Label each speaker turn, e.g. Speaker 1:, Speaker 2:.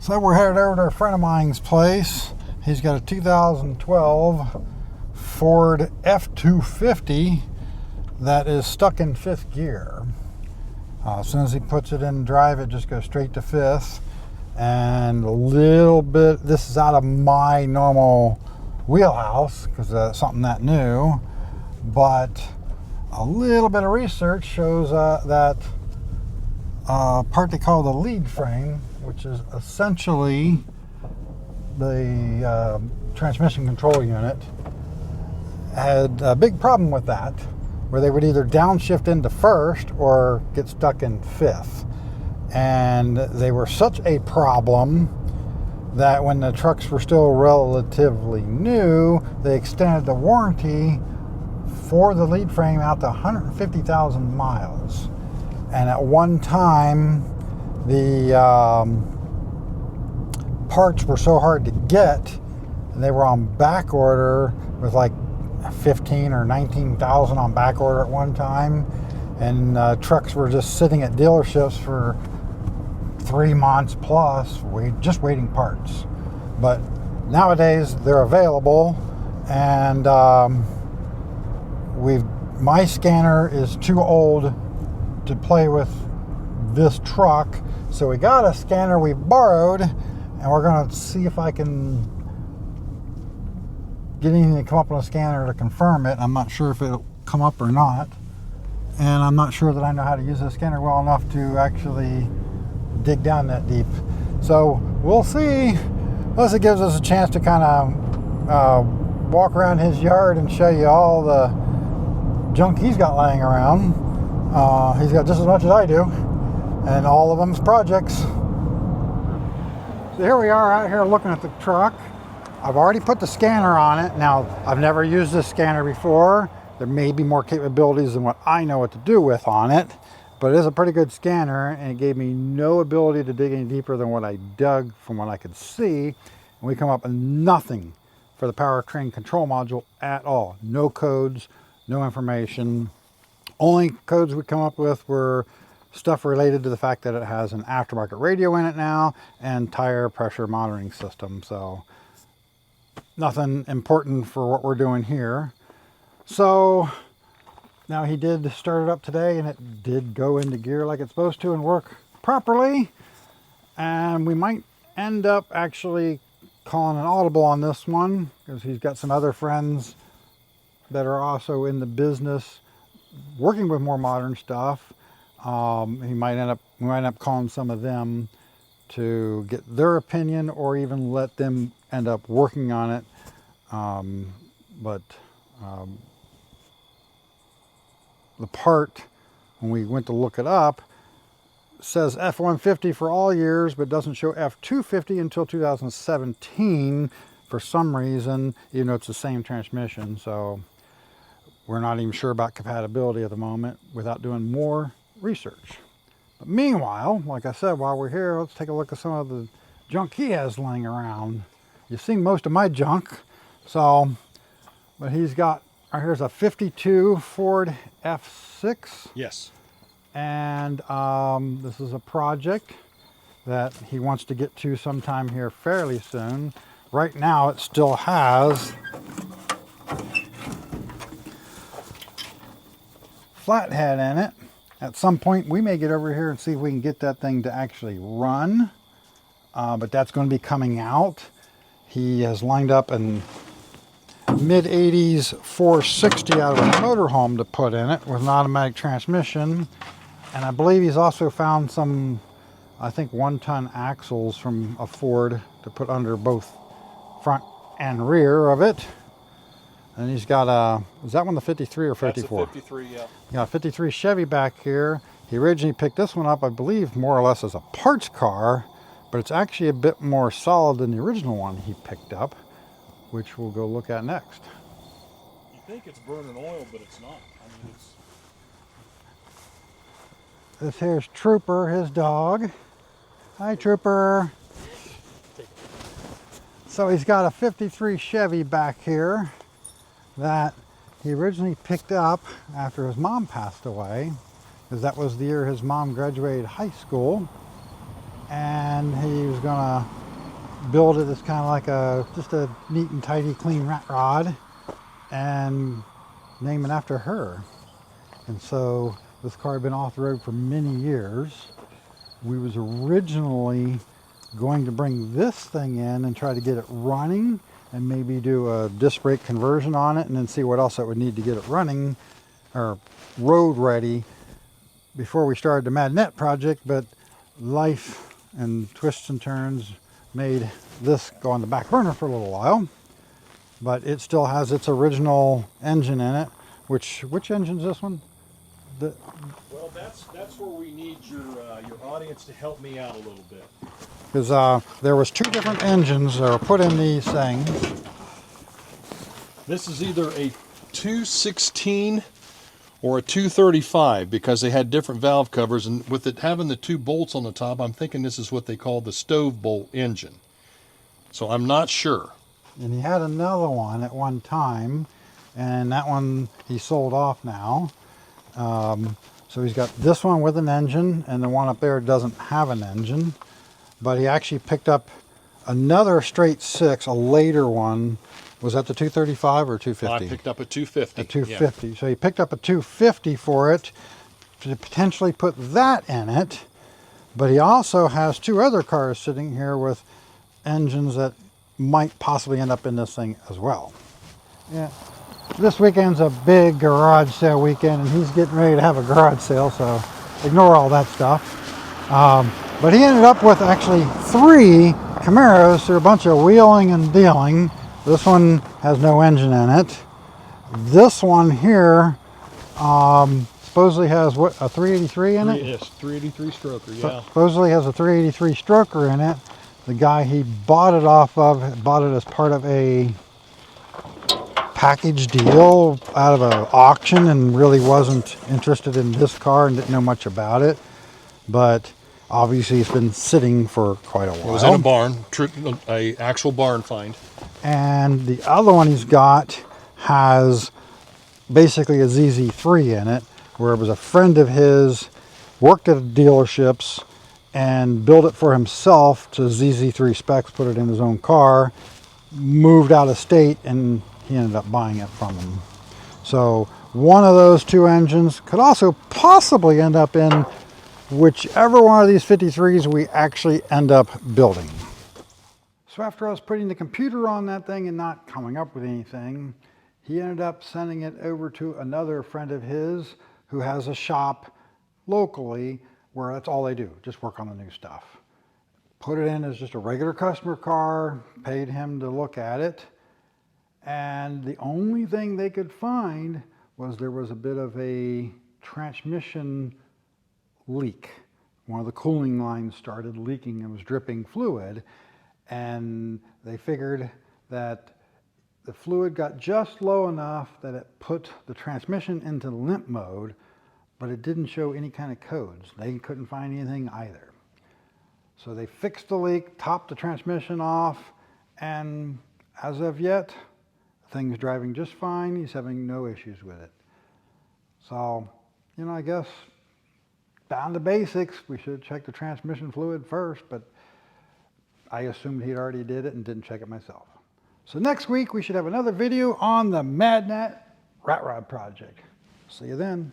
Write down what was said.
Speaker 1: So we're headed over to a friend of mine's place. He's got a 2012 Ford F-250 that is stuck in fifth gear. As soon as he puts it in drive, it just goes straight to fifth. And a little bit, this is out of my normal wheelhouse because it's something that new, but a little bit of research shows that part they call the lead frame, which is essentially the transmission control unit, had a big problem with that, where they would either downshift into first or get stuck in fifth. And they were such a problem that when the trucks were still relatively new, they extended the warranty for the lead frame out to 150,000 miles. And at one time, the parts were so hard to get, and they were on back order with like 15 or 19,000 on back order at one time, and trucks were just sitting at dealerships for 3 months plus, just waiting parts. But nowadays they're available, and my scanner is too old to play with this truck, so we got a scanner we borrowed, and we're going to see if I can get anything to come up on a scanner to confirm it. I'm not sure if it'll come up or not, and I'm not sure that I know how to use this scanner well enough to actually dig down that deep. So we'll see. Plus it gives us a chance to kind of walk around his yard and show you all the junk he's got laying around. He's got just as much as I do, and all of them's projects. So here we are out here looking at the truck. I've already put the scanner on it. Now, I've never used this scanner before. There may be more capabilities than what I know what to do with on it, but it is a pretty good scanner, and it gave me no ability to dig any deeper than what I dug from what I could see. And we come up with nothing for the powertrain control module at all. No codes, no information. Only codes we come up with were stuff related to the fact that it has an aftermarket radio in it now and tire pressure monitoring system. So nothing important for what we're doing here. So now he did start it up today, and it did go into gear like it's supposed to and work properly. And we might end up actually calling an audible on this one because he's got some other friends that are also in the business working with more modern stuff. We might end up calling some of them to get their opinion, or even let them end up working on it. The part, when we went to look it up, says F-150 for all years, but doesn't show F-250 until 2017 for some reason, even though it's the same transmission. So we're not even sure about compatibility at the moment without doing more research. But meanwhile, like I said, while we're here, let's take a look at some of the junk he has laying around. You've seen most of my junk, but he's got, here's a 52 Ford F6.
Speaker 2: Yes.
Speaker 1: And this is a project that he wants to get to sometime here fairly soon. Right now it still has flathead in it. At some point we may get over here and see if we can get that thing to actually run, but that's going to be coming out. He has lined up an mid-80s 460 out of a motorhome to put in it with an automatic transmission, and I believe he's also found some, I think, 1-ton axles from a Ford to put under both front and rear of it. And he's got a, is that one the 53 or 54?
Speaker 2: That's a 53, yeah.
Speaker 1: Got a 53 Chevy back here. He originally picked this one up, I believe, more or less as a parts car, but it's actually a bit more solid than the original one he picked up, which we'll go look at next.
Speaker 2: You think it's burning oil, but it's not. I mean,
Speaker 1: This here's Trooper, his dog. Hi, Trooper. So he's got a 53 Chevy back here that he originally picked up after his mom passed away, because that was the year his mom graduated high school. and he was gonna build it as kind of like just a neat and tidy, clean rat rod, and name it after her. And so this car had been off the road for many years. We was originally going to bring this thing in and try to get it running and maybe do a disc brake conversion on it and then see what else it would need to get it running or road ready before we started the Mad-nette project, but life and twists and turns made this go on the back burner for a little while. But it still has its original engine in it. Which engine is this one?
Speaker 2: Well, that's where we need your audience to help me out a little bit.
Speaker 1: Because there was two different engines that were put in these things.
Speaker 2: This is either a 216 or a 235 because they had different valve covers, and with it having the two bolts on the top, I'm thinking this is what they call the stove bolt engine. So I'm not sure.
Speaker 1: And he had another one at one time, and that one he sold off now. So he's got this one with an engine, and the one up there doesn't have an engine. But he actually picked up another straight six, a later one. Was that the 235 or 250?
Speaker 2: I picked up a 250.
Speaker 1: A 250. Yeah. So he picked up a 250 for it to potentially put that in it. But he also has two other cars sitting here with engines that might possibly end up in this thing as well. Yeah. This weekend's a big garage sale weekend, and he's getting ready to have a garage sale, so ignore all that stuff. But he ended up with actually 3 Camaros through a bunch of wheeling and dealing. This one has no engine in it. This one here supposedly has what, a 383 in it?
Speaker 2: Yes, 383 stroker, yeah.
Speaker 1: Supposedly has a 383 stroker in it. The guy he bought it off of bought it as part of a package deal out of an auction and really wasn't interested in this car and didn't know much about it. But obviously it's been sitting for quite a while.
Speaker 2: It was in a barn, a actual barn find.
Speaker 1: And the other one he's got has basically a ZZ3 in it, where it was a friend of his, worked at dealerships and built it for himself to ZZ3 specs, put it in his own car, moved out of state, and he ended up buying it from him. So one of those 2 engines could also possibly end up in whichever one of these 53s we actually end up building. So after I was putting the computer on that thing and not coming up with anything, he ended up sending it over to another friend of his who has a shop locally where that's all they do, just work on the new stuff. Put it in as just a regular customer car, paid him to look at it, and the only thing they could find was there was a bit of a transmission leak. One of the cooling lines started leaking and was dripping fluid, and they figured that the fluid got just low enough that it put the transmission into limp mode, but it didn't show any kind of codes. They couldn't find anything either. So they fixed the leak, topped the transmission off, and as of yet, the thing's driving just fine. He's having no issues with it. So, you know, I guess down to basics, we should check the transmission fluid first, but I assumed he'd already did it and didn't check it myself. So next week, we should have another video on the Mad-nette Rat Rod project. See you then.